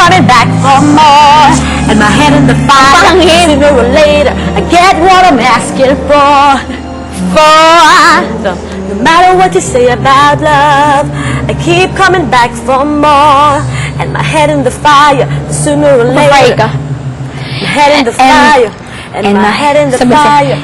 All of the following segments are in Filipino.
coming back for more. And my head in the fire, sooner or later I get what I'm asking for. No matter what you say about love, I keep coming back for more. And my head in the fire, sooner or later. My head in the fire, and my head in the fire,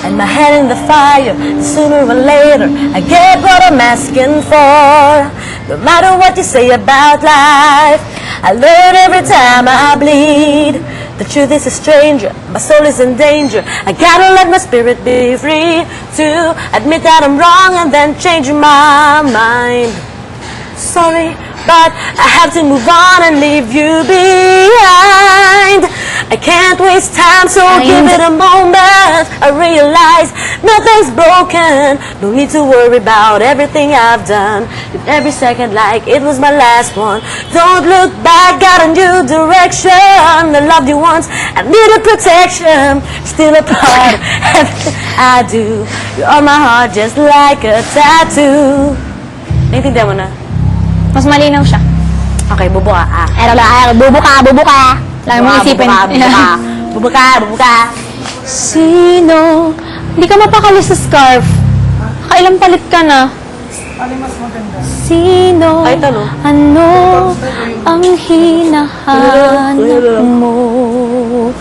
and my head in the fire, sooner or later I get what I'm asking for. No matter what you say about life, I learn every time I bleed. The truth is a stranger, my soul is in danger. I gotta let my spirit be free to admit that I'm wrong and then change my mind. Sorry, but I have to move on and leave you behind. I can't waste time, so give it a moment. I realize nothing's broken. No need to worry about everything I've done. Live every second like it was my last one. Don't look back, got a new direction. I loved you once, I needed protection. Still a part of everything I do. You're on my heart just like a tattoo. Naintindihan mo na? Mas malinaw siya. Okay, bubuka. Bubuka. Lang mo isipin. Bubuka. Sino? Hindi ka mapakali sa scarf. Kailang palit ka na. Sino? Ay, talo. Ano ang hinahanap mo?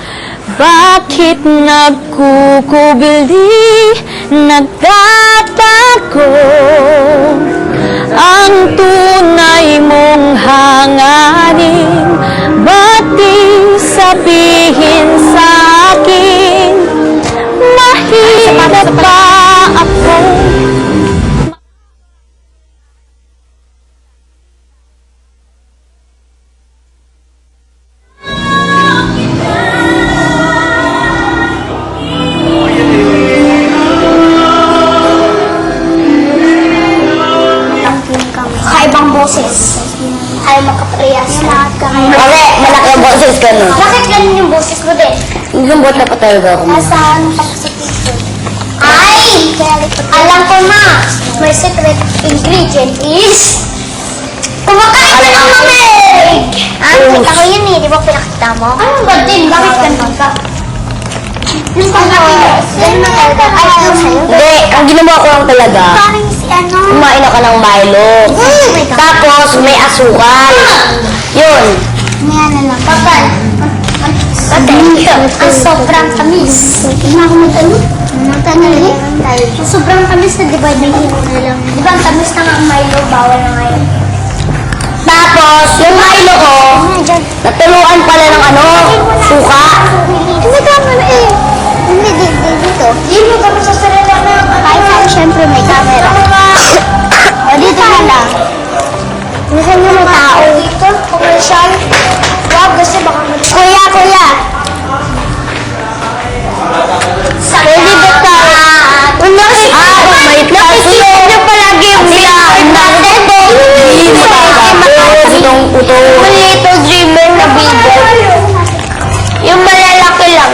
Bakit nagkukubili, nagtatago? Ang tunay mong hangarin, ba't di sabihin sa akin? Mahirap ba ako? Kakaibang boses. Ayaw magkaparehas. Bakit? Malaki ang boses ka nun. Bakit ganun yung boses ko din? Lambot na pa talaga ako. Nasaan pa sa picture? Ay! Alam ko na! My secret ingredient is... Kumakain ka ng mamig! Kita ko yun eh. Di ba pinakita mo? Ano ba din? Bakit ganun ka? Nung pangkain mo. Ay, ano sa'yo? Hindi, ang ginawa ko lang talaga, Parang si ano? kumain ka ng Milo. Tapos may asukal. Yun. May ano lang. Kapal. Ang sobrang tamis. Tingnan ko mag-ano? Magtanali? Sobrang tamis na, di ba? Di ba ang tamis na nga ang Milo? Bawal na ngayon. Tapos, yung Milo ko, natuluan pala ng ano, suka. Hindi camera eh. Hindi, dito. Dito ka sa sarili na. Kahit syempre may camera. O dito na lang. Minsan yung mga tao. Dito, commercial. Wag kasi baka Kuya! Pwede ba ka? Wait lang. Nakikita niyo palagi yung bilahan natin. Itong puto. Little dreamer na video. Yung malalaki lang.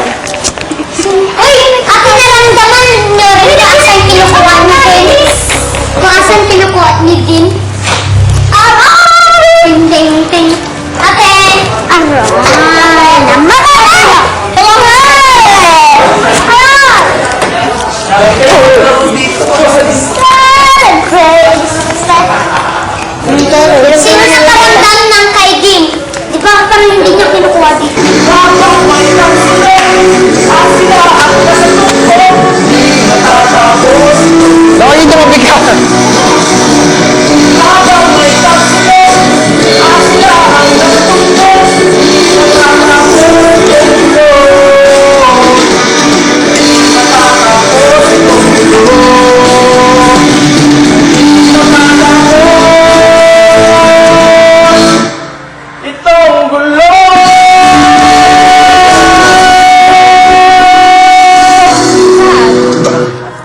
Uy! Ako naramdaman nyo rin kung asan kinukuha ni Din. Kung asan kinukuha ni Din. Ting. Ate! Aray! Naman! Sino nakaramdam ng kay Din? Di ba parang hindi niya kinukuha dito? Baka yun yung mabigat.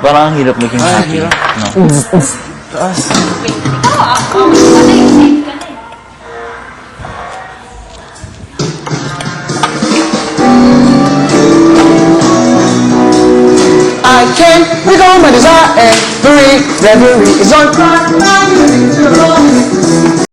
Parang ang hirap maging happy. No? Taas. I can't recall my desire. Every reverie is on.